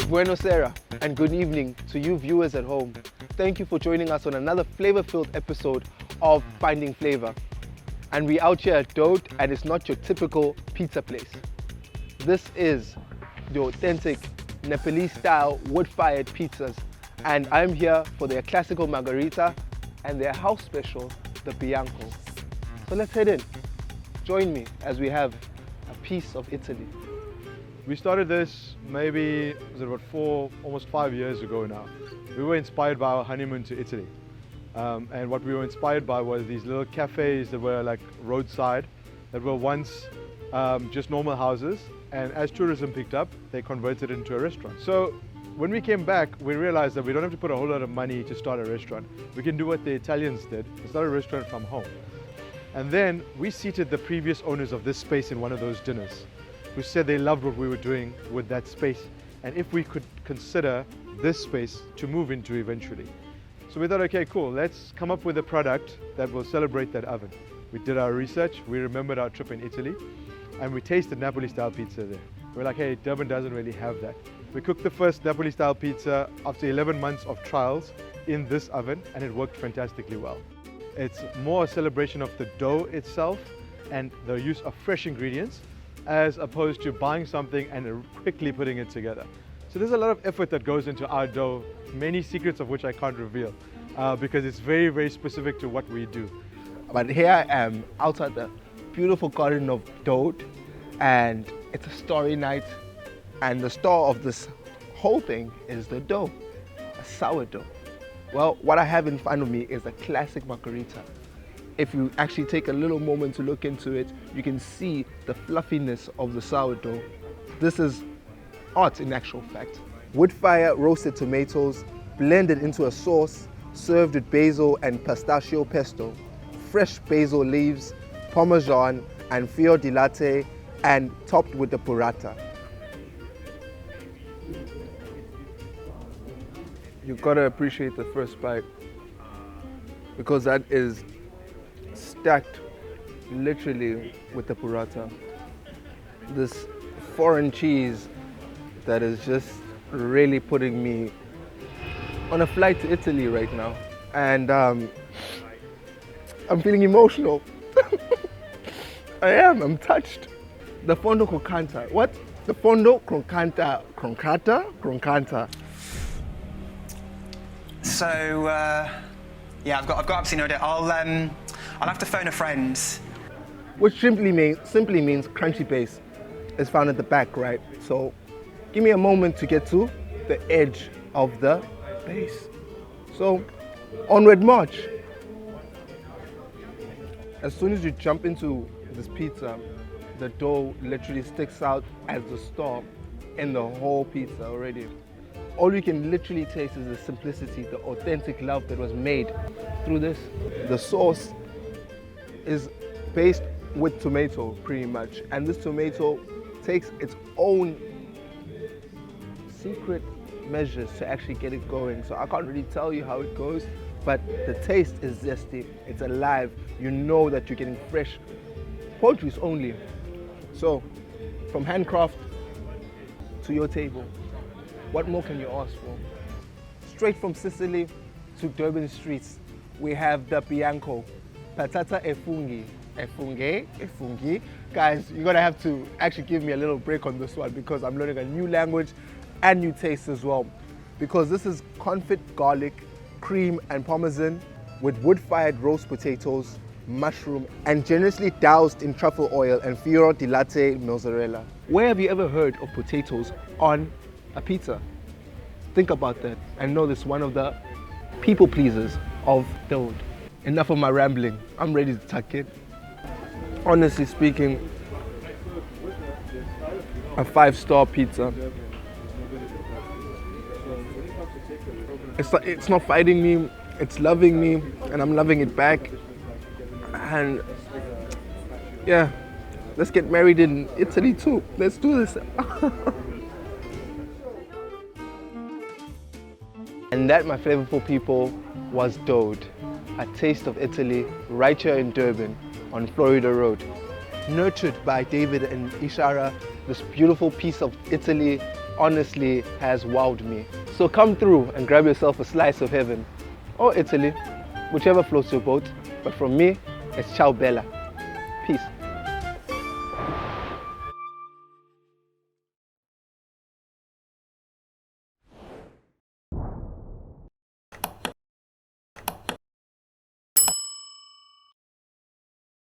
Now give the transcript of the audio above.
Buenos Aires and good evening to you viewers at home. Thank you for joining us on another flavor-filled episode of Finding Flavor. And we out here at Dode, and it's not your typical pizza place. This is the authentic Nepalese-style wood-fired pizzas, and I'm here for their classical margarita and their house special, the Bianco. So let's head in. Join me as we have a piece of Italy. We started this maybe, almost 5 years ago now. We were inspired by our honeymoon to Italy. And what we were inspired by was these little cafes that were like roadside, that were once just normal houses. And as tourism picked up, they converted it into a restaurant. So when we came back, we realized that we don't have to put a whole lot of money to start a restaurant. We can do what the Italians did, start a restaurant from home. And then we seated the previous owners of this space in one of those dinners, who said they loved what we were doing with that space, and if we could consider this space to move into eventually. So we thought, okay, cool, let's come up with a product that will celebrate that oven. We did our research, we remembered our trip in Italy, and we tasted Napoli-style pizza there. We're like, hey, Durban doesn't really have that. We cooked the first Napoli-style pizza after 11 months of trials in this oven, and it worked fantastically well. It's more a celebration of the dough itself and the use of fresh ingredients, as opposed to buying something and quickly putting it together. So there's a lot of effort that goes into our dough, many secrets of which I can't reveal, because it's very, very specific to what we do. But here I am outside the beautiful garden of Dode, and it's a story night, and the star of this whole thing is the dough, a sourdough. Well, what I have in front of me is a classic margarita. If you actually take a little moment to look into it, you can see the fluffiness of the sourdough. This is art in actual fact. Wood fire roasted tomatoes, blended into a sauce, served with basil and pistachio pesto, fresh basil leaves, parmesan and fior di latte, and topped with the burrata. You've got to appreciate the first bite, because that is stacked literally with the burrata. This foreign cheese that is just really putting me on a flight to Italy right now. And I'm feeling emotional. I'm touched. The fondo croccanta. What? The fondo croccanta. Croccanta. So, yeah, I've got absolutely no idea. I'll have to phone a friend. Which simply means crunchy base is found at the back, right? So give me a moment to get to the edge of the base. So onward march. As soon as you jump into this pizza, the dough literally sticks out as the star in the whole pizza already. All you can literally taste is the simplicity, the authentic love that was made through this. The sauce is based with tomato pretty much, and this tomato takes its own secret measures to actually get it going. So I can't really tell you how it goes, but the taste is zesty, it's alive. You know that you're getting fresh produce only. So from handcraft to your table, what more can you ask for? Straight from Sicily to Durban streets, we have the Bianco, patata e funghi. E funghi. Guys, you're gonna have to actually give me a little break on this one, because I'm learning a new language and new taste as well. Because this is confit garlic, cream and parmesan with wood-fired roast potatoes, mushroom, and generously doused in truffle oil and fior di latte mozzarella. Where have you ever heard of potatoes on a pizza? Think about that and know this is one of the people pleasers of Dode. Enough of my rambling, I'm ready to tuck in. Honestly speaking, a 5-star pizza. It's not fighting me, it's loving me, and I'm loving it back. And yeah, let's get married in Italy too. Let's do this. And that, my flavorful people, was Dode. a taste of Italy right here in Durban on Florida Road. Nurtured by David and Ishara, this beautiful piece of Italy honestly has wowed me. So come through and grab yourself a slice of heaven, or Italy, whichever floats your boat. But from me, it's ciao bella. Peace.